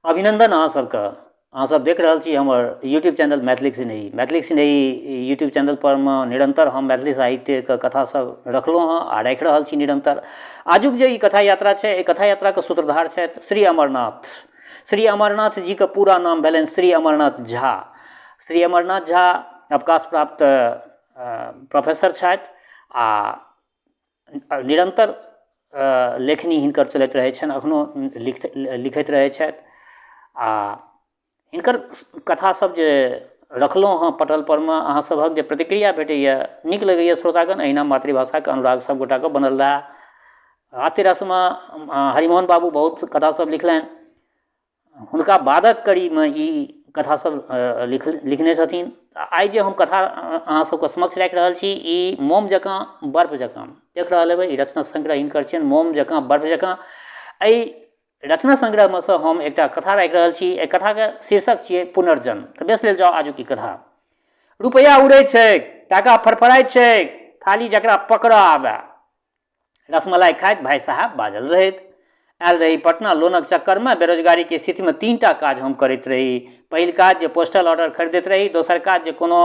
अभिनंदन अहाँ सबके। अहाँ सब देख रहल छी हमर यूट्यूब चैनल मैथिली सिन्ही यूट्यूब चैनल पर में निरंतर हम मैथिली साहित्य के कथा सब रखलहुँ हँ आ राखि रहल छी निरंतर। आजुक जे ई कथा यात्रा छै, एहि कथा यात्रा के सूत्रधार छथि श्री अमरनाथ। श्री अमरनाथ जी के पूरा नाम भेलनि श्री अमरनाथ झा। श्री अमरनाथ झा अवकाश प्राप्त प्रोफेसर छथि आ निरंतर लेखनी हिनकर चलैत रहै छनि, अखनो लिखैत रहै छथि। आ हिनकर कथा सब जे रखलहुँ हँ पटल पर में, अहाँ सभक जे प्रतिक्रिया भेटैए नीक लगैए श्रोतागण। अहिना मातृभाषा के अनुराग सब गोटा के बनल रहे। हास्य रसमे हरिमोहन बाबू बहुत कथा सब लिखलनि, हुनका बादक कड़ी में ई कथा सब लिखने छथिन। आइ जे हम कथा अहाँ सबके समक्ष राखि रहल छी, ई मोम जकाँ बर्फ जकाँ देख रहल हेबै। ई रचना संग्रह हिनकर छियनि, मोम जकाँ बर्फ जकाँ। एहि रचना संग्रह में से हम एकटा कथा राखि रहल छी। एहि कथा के शीर्षक छियै पुनर्जन्म। तऽ बेस लेल जाउ आजुक ई कथा। रुपैया उड़ै छै, टाका फड़फड़ाइ छै, खाली जकरा पकड़ऽ आबे। रसमलाई खाइत भाई साहब बाजल रहैत। आयल रही पटना लोनक चक्कर में। बेरोजगारी के स्थिति में 3टा काज हम करैत रही। पहिल काज जे पोस्टल ऑर्डर खरीदैत रही, दोसर काज जे कोनो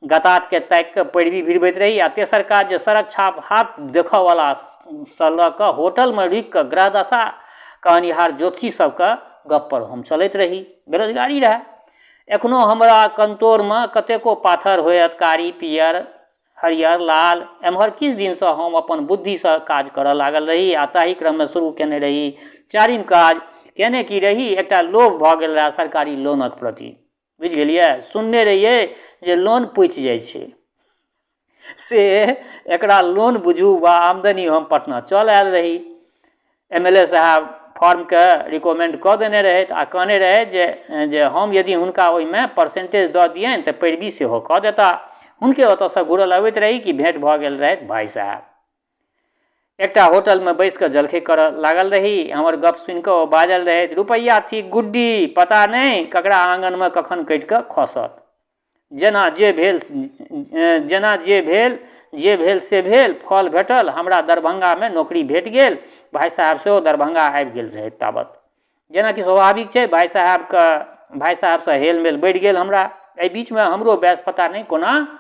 गतात के ताकि के पैरवी भिड़बैत रही, आ तेसर काज जे सड़क छाप हाथ देखऽ वाला सँ लऽ कऽ होटल में रुकि कऽ ग्रह दशा कहनिहार ज्योतिषी सबके गप पर हम चलैत रही। बेरोजगारी रहे। एखनो हमरा कंतोर में कतेको पाथर होयत, कारी, पियर, हरियर, लाल। एम्हर किछु दिनसँ हम अपन बुद्धिसँ काज करऽ लागल रही आ ताहि क्रममे शुरू केने रही। चारिम काज केने की रही, एकटा लोभ भऽ गेल रहे सरकारी लोनक प्रति। बुझि गेलियै? सुनने रहियै जे लोन पुछि जाइ छै, से एकरा लोन बुझू वा आमदनी। हम पटना चल आयल रही। MLA साहब फॉर्म के रिकमेंड कऽ देने रहथि आ कहने रहथि जे हम यदि हुनका ओहिमे परसेंटेज दऽ दियनि तऽ पैरवी सेहो कऽ देता। हुनके ओतऽसँ घुरल अबैत रही कि भेंट भऽ गेल रहथि भाई साहब। एकटा होटल में बैस कऽ जलखै करऽ लागल रही। हमर गप सुनि कऽ ओ बाजल रहथि, रुपैया थी गुड्डी, पता नहीं ककरा आंगन में कखन कटि कऽ खसत। जेना जे भेल से भेल, फल भेटल। हमरा दरभंगा में नौकरी भेट गेल। भाई साहब सेहो दरभंगा आबि गेल रहथि ताबत। जेनाकि स्वाभाविक छै, भाई साहब से हेल मेल बढ़ि गेल हमरा। एहि बीच में हमरो बैस पता नहीं कोना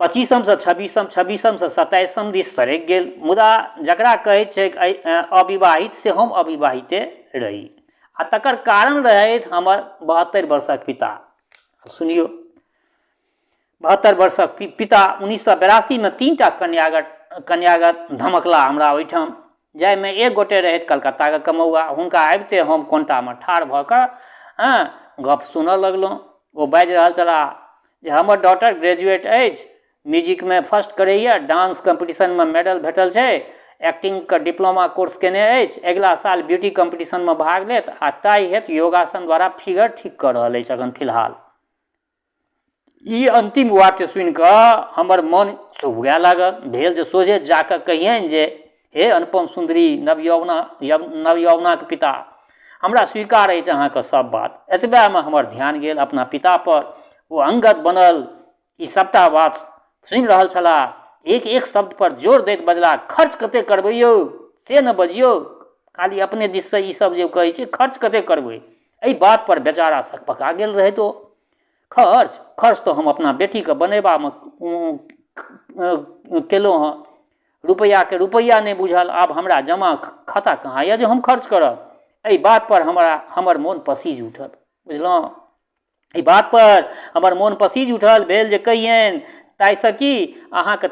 25म से 26म, 26म से 27म दिस सरकि गेल। मुदा जकरा कहै छै अविवाहित, से हम अविवाहिते रही। आ तकर कारण रहथि हमर 72 वर्षक पिता। सुनियो, 72 वर्षक पिता 1982 में 3टा कन्यागत धमकला हमरा ओहिठाम, जाहिमे एक गोटे रहथि कलकत्ता के कमौआ। हुनका आबिते हम कोंटा में ठाढ़ भऽ कऽ गप सुनऽ लगलहुँ। ओ बाजि रहल छलाह जे हमर डॉटर ग्रेजुएट अछि, म्यूजिक में फर्स्ट करैए, डांस कंपटीशन में मेडल भेटल छै, एक्टिंग के डिप्लोमा कोर्स केने अछि, अगिला साल ब्यूटी कंपटीशन में भाग लेत आ ताहि हेतु योगासन द्वारा फिगर ठीक कऽ रहल अछि अखन फिलहाल। ई अंतिम वाक्य सुनि कऽ हमर मन सुहुए लागल। भेल जे सोझे जाकऽ कहियनि जे हे अनुपम सुंदरी नवयौवना के पिता, हमरा स्वीकार अछि अहाँके सब बात। एतबे में हमर ध्यान गेल अपना पिता पर। ओ अंगद बनल ई सबटा बात सुनि रहल छलाह। एक एक शब्द पर जोर दैत बजला, खर्च कते करबै यौ, से न बजियौ। खाली अपने दिस से ई सब जे कहै छै, खर्च कते करबै। एहि बात पर बेचारा सकपका गेल रहैत ओ। खर्च तो हम अपना बेटी के बनेबा में केलहुँ हँ। रुपैया के रुपैया नहीं बुझल, आब हमरा जमा खाता कहाँ यऽ जे हम खर्च करब। एहि बात पर हमर मोन पसीज उठल। बुझलहुँ? एहि बात पर हमर मोन पसीज उठल। भेल जे कहियनि ताहिसँ कि अहाँके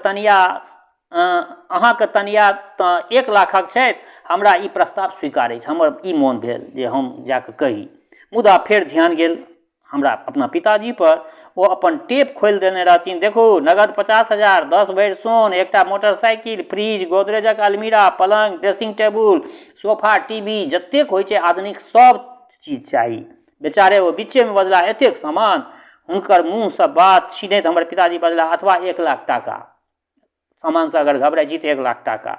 तनिया तऽ 1 लाखक छथि, हमरा ई प्रस्ताव स्वीकार अछि। हमर ई मोन भेल जे हम जाकऽ कही। मुदा फेर ध्यान गेल हमरा अपना पिताजी पर। ओ अपन टेप खोलि देने रहथिन। देखू, नगद 50,000, 10 भरि सोन, एकटा मोटरसाइकिल, फ्रिज, गोदरेजक अलमीरा, पलंग, ड्रेसिंग टेबुल, सोफा, टीवी, जतेक होइ छै आधुनिक सब चीज चाही। बेचारे ओ बीचे में बजला, एतेक सामान। हुनकर मुँह से बात छीनैत हमर पिताजी बजला, अथवा 1 लाख टाका। सामान से अगर घबराइ छी तऽ 1 लाख टाका।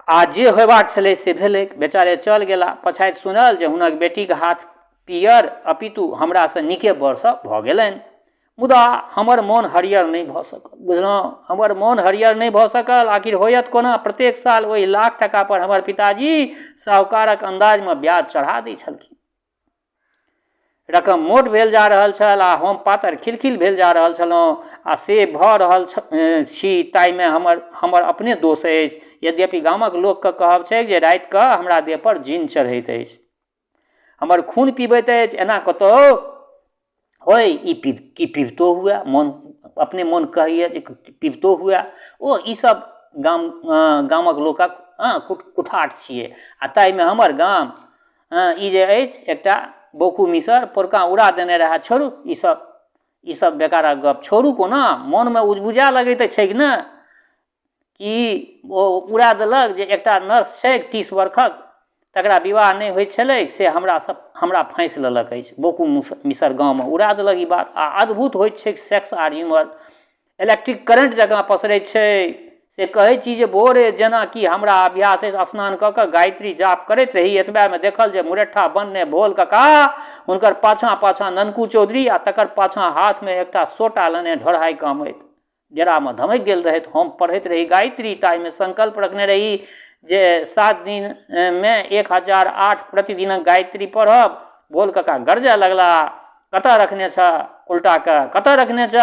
आ जे होयबाक छलै से भेलै। बेचारे चल गेला। पछाति सुनल जे हुनक बेटीक हाथ पियर अपितु हमरा से नीके वर्ष भऽ गेलनि। मुदा हमर मोन हरियर नहीं भऽ सकल। बुझलहुँ, हमर मोन हरियर नहीं भऽ सकल। आखिर होयत कोना? प्रत्येक साल ओहि लाख टका पर हमर पिताजी साहूकारक अंदाजमे ब्याज चढ़ा दै छलखिन। रकम मोट भेल जा रहल छल आ हम पातर खिलखिल भेल जा रहल छलहुँ। आ से भऽ रहल छी ताहिमे हमर अपने दोष अछि। यद्यपि गामक लोकके कहब छै जे रातिके हमरा देह पर जीन चढ़ैत अछि, हमर खून पीबैत अछि। एना कतहु होय ई की पीबतो हुए? मोन अपने मोन कहैए जे पीबतो हुए। ओ ईसब गामक लोकक कुठाट छियै। आ ताहिमे हमर गाम ई जे अछि एकटा बोकू मिसर पोरका उड़ा देने रहे। छोड़ू ईसब बेकारक गप छोड़ू। कोना मोनमे उजबुझा लगैत छै ने कि ओ उड़ा देलक जे एकटा नर्स छै 30 वर्षक, तकरा विवाह नहीं होइत छलै, से हमरा फाँसि लेलक अछि। बोकू मिसर गाँवमे उड़ा देलक ई बात। आ अद्भुत होइत छै सेक्स आर ह्यूमर, इलेक्ट्रिक करंट जकाँ पसरैत छै। से कहै छी जे भोरे जेना कि हमरा अभ्यास अछि, स्नान कऽ कऽ गायत्री जाप करैत रही। एतबेमे देखल जे मुरठा बनने भोल कका, हुनकर पाछाँ ननकू चौधरी आ तकर पाछाँ हाथमे एकटा सोटा लेने ढोढ़ाइ कामैत डेरामे धमकि गेल रहैत। हम पढ़ैत रही गायत्री, ताहिमे संकल्प रखने रही जे 7 दिनमे 1008 प्रतिदिनक गायत्री पढ़ब। भोल कका गरजे लगला, कतऽ रखने छ उल्टाके, कतऽ रखने छ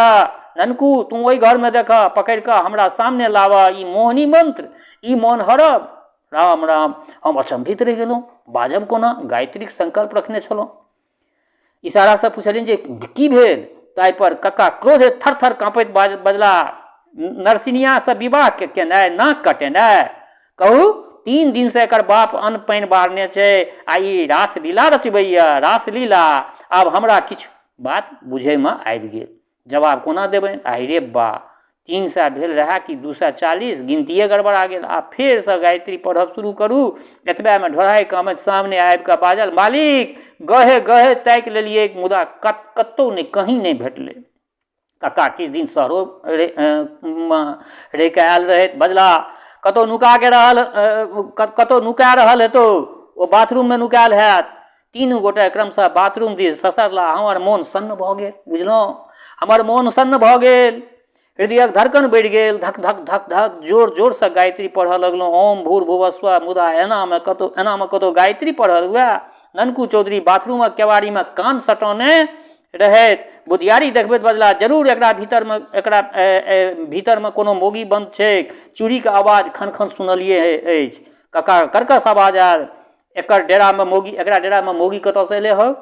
ननकू? तू ओहि घरमे देख, पकड़ि कऽ हमरा सामने लाबऽ। ई मोहनी मंत्र, ई मोन हरब। राम राम, हम अचंभित रहि गेलहुँ। बाजब कोना? गायत्रीक संकल्प रखने छलहुँ। इशारासँ पुछलियनि जे की भेल? ताहि पर कक्का क्रोधे थर थर काँपैत बजला, नरसिनियासँ विवाह केनाइ, नाक कटेनाइ। कहू 3 दिन से एकर बाप अन्न पानि बारने छै आ ई रासलीला रचबैया, रासलीला। आब हमरा किछु बात बुझैमे आबि गेल, जवाब कोना देबनि? आइ रे बा, 300 भेल रहे कि 240, गिनतिये गड़बड़ा गेल। आ फेरसँ गायत्री पढ़ब शुरू करू। एतबेमे ढोढ़ाइ कामैत सामने आबि कऽ बाजल, मालिक गहे गहे ताकि लेलियै, मुदा कतहु नहि, कहीं नहि भेटलै। कक्का किछु दिन शहरो रहि कऽ आयल रहैत। बजला, कतहु नुका रहल हेतौ, ओ बाथरूममे नुकायल हैत। 3 गोटे क्रमशः बाथरूम दिस ससरला। हमर मोन सन्न भऽ गेल। बुझलहुँ, हमर मोन सन्न भऽ गेल। हृदयक धड़कन बढ़ि गेल, धक धक धक धक। जोर जोरसँ गायत्री पढ़ऽ लगलहुँ, ओम भूर्भुवस्सुवः। मुदा एनामे कतहु गायत्री पढ़ल हुए? ननकू चौधरी बाथरूमक केवाड़ीमे कान सटौने रहैत। बुधियारी देखबैत बजला, जरूर एकरा भीतरमे कोनो मोगी बंद छै। चूड़ीके आवाज खन खन सुनलियै अछि। कक्का कर्कश आवाज आयल, एकरा डेरामे मोगी कतऽसँ एलै हौ?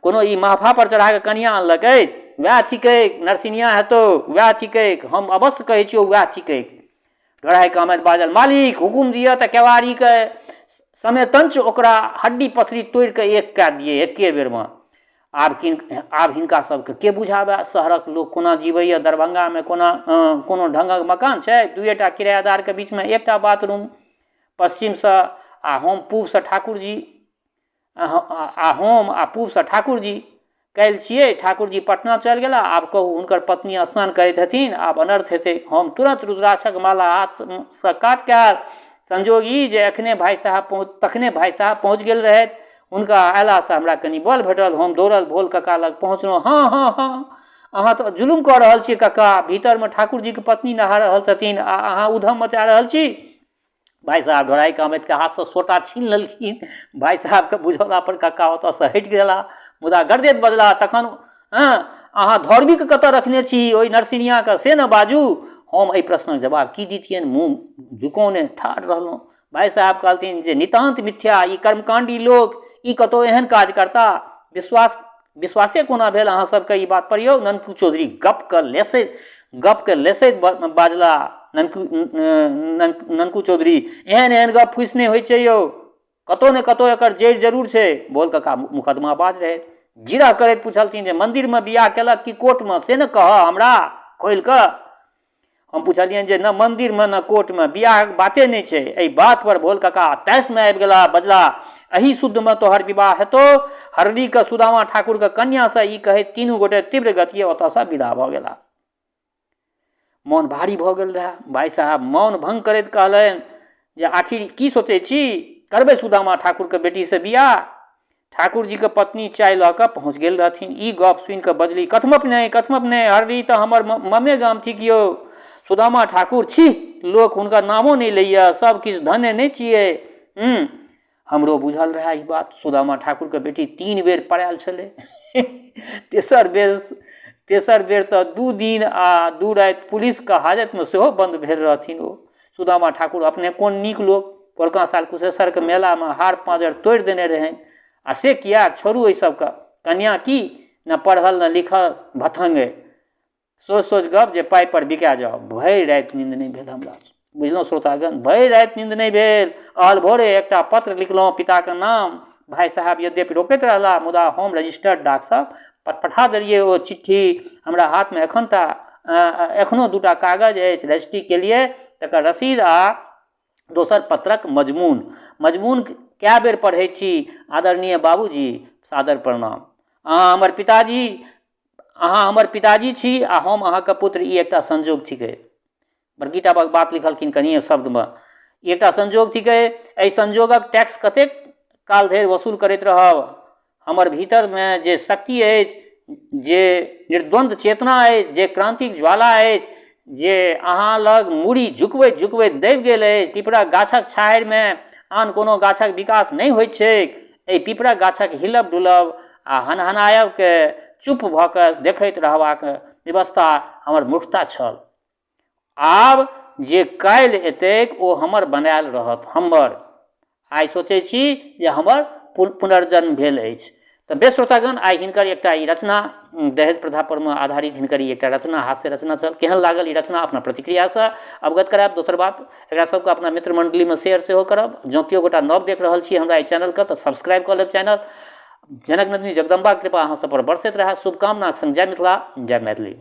कोनो ई माफा पर चढ़ा कऽ कनिया आनलक अछि? वएह थिकैक, नरसिनिया हेतौ, वएह थिकैक। हम अवश्य कहै छियौ वएह थिकैक। ढोढ़ाइ कामैत बाजल, मालिक हुकुम दिअ तऽ केवाड़ीके समेतंच ओकरा हड्डी पथरी तोड़ि कऽ एक कए दियै एके बेरमे। आब हिनका सबके के बुझाबे? शहरक लोक कोना जीवैया? दरभंगामे कोनो ढंगक मकान छै? 2टा किरायादारके बीचमे एकटा बाथरूम। पश्चिमसँ आ हम पूबसँ ठाकुर जी काल्हि छियै। ठाकुर जी पटना चलि गेला। आब कहू, हुनकर पत्नी स्नान करैत हेथिन, आब अनर्थ हेतै। हम तुरंत रुद्राक्षक माला हाथसँ काट कऽ संजोग ई जे तखने भाई साहब पहुँच गेल रहथि। हुनका अयलासँ हमरा कनि बल भेटल। हम दौड़ल भोल कक्का लग पहुँचलहुँ। हाँ, अहाँ तऽ जुलुम कऽ रहल छियै कक्का। भीतरमे ठाकुर जीके पत्नी नहा रहल छथिन आ अहाँ उधम मचा रहल छी। भाई साहब ढोढ़ाइ कामैत के हाथसँ सोटा छीन लेलखिन। भाई साहबके बुझौला पर कक्का ओतऽसँ हटि गेला, मुदा गरजैत बजला, तखन अहाँ धौरबीक कतऽ रखने छी ओहि नरसिनियाके, से ने बाजू। हम एहि प्रश्नक जवाब की दितियनि? मुँह झुकौने ठाढ़ रहलहुँ। भाई साहब कहलथिन जे नितान्त मिथ्या, ई कर्मकाण्डी लोक, ई कतहु एहन काज करता? विश्वासे कोना भेल अहाँ सबके ई बात पर यौ? ननकू चौधरी गपके लेसैत बाजला। ननकू चौधरी, एहन गप फुसि होइ छै यौ, कतहु ने कतहु एकर जड़ि जरूर छै। बोल कक्का मुकदमाबाज रहै, जिरह करैत पूछलथिन जे मंदिरमे बियाह केलक कि कोर्टमे, से ने कहऽ हमरा खोलि कऽ। हम पुछलियनि जे न मंदिरमे न कोर्टमे, बियाहक बाते नहि छै। एहि बात पर भोल कक्का तैसमे आबि गेला। बजला, एही शुद्धमे तोहर विवाह हेतौ। हरडीके सुदामा ठाकुरके कन्यासँ ई कहैत 3 गोटे तीव्र गतिए ओतऽसँ विदा भऽ गेला। मौन भारी भऽ गेल रहै। भाई साहब मौन भंग करैत कहलनि जे आखिर की सोचै छी? करबै सुदामा ठाकुरके बेटीसँ बियाह? ठाकुर जी के पत्नी चाय लऽ कऽ पहुँच गेल रहथिन। ई गप सुनि कऽ बजली, कथमप नहीं, हररी तऽ हमर ममे गाम थिक यौ। सुदामा ठाकुर, छी, लोक हुनकर नामो नहीं लैया, सब किछु धन्य नहीं छियै। हमरो बुझल रहे ई बात। सुदामा ठाकुर के बेटी 3 बेर पड़ायल छलै। तेसर बेर तऽ 2 दिन आ 2 राति पुलिस के हाजत में सेहो बंद भेल रहथिन ओ। सुदामा ठाकुर अपने कोन नीक लोक, पोरका साल कुशेश्वर के मेला में हार पाँजर तोड़ि देने रहनि। आ से किया, छोड़ू एहि सबके। कन्या की न पढ़ल न लिखल, भथंगे, सोच गप जे पाइ पर बिका जाओ। भरि राति नींद नहीं भेल हमरा, बुझलहुँ श्रोतागण, भरि राति नींद नहीं भेल। आल भोरे एकटा पत्र लिखलहुँ पिताके नाम। भाई साहब यद्यपि रोकैत रहला, मुदा हम रजिस्टर्ड डाकसँ पठा देलियै ओ चिट्ठी। हमरा हाथमे एखनो 2टा कागज अछि, रजिस्ट्री केलियै, तकर रसीद आ दोसर पत्रक मजमून कए बेर पढ़ै छी। आदरणीय बाबूजी, सादर प्रणाम। अहाँ हमर पिताजी छी आ हम अहाँके पुत्र। ई एकटा संजोग थिकै। बड़कीटा बात लिखलखिन कनिए शब्दमे। ई एकटा संजोग थिकै। एहि संजोगक टैक्स कतेक काल धरि वसूल करैत रहब? हमर भीतरमे जे शक्ति अछि, जे निर्द्वंद चेतना अछि, जे क्रांतिक ज्वाला अछि, जे अहाँ लग मूड़ी झुकबैत दबि गेल अछि। पिपरा गाछक छाहरिमे आन कोनो गाछक विकास नहीं होइत छैक। एहि पिपरा गाछक हिलब डुलब आ हनहनायब के चुप भऽ कऽ देखैत रहबाक व्यवस्था हमर मूर्खता छल। आब जे काल्हि एतैक ओ हमर बनायल रहत। आइ सोचै छी जे हमर पुनर्जन्म भेल अछि। तऽ बेस श्रोतागण, आइ हिनकर एकटा ई रचना, दहेज प्रथा पर में आधारित हिनकर ई एकटा रचना, हास्य रचना छल। केहन लागल ई रचना अपना प्रतिक्रियासँ अवगत करायब। दोसर बात, एकरा सबके अपना मित्र मंडली में शेयर सेहो करब। जँ केओ गोटा नव देख रहल छी हमरा ई चैनलके तऽ सब्सक्राइब कऽ लेब चैनल। जनक नंदिनी जगदम्बा कृपा अहाँ सब पर बरसैत रहै। शुभकामनाक संग जय मिथिला, जय मैथिली।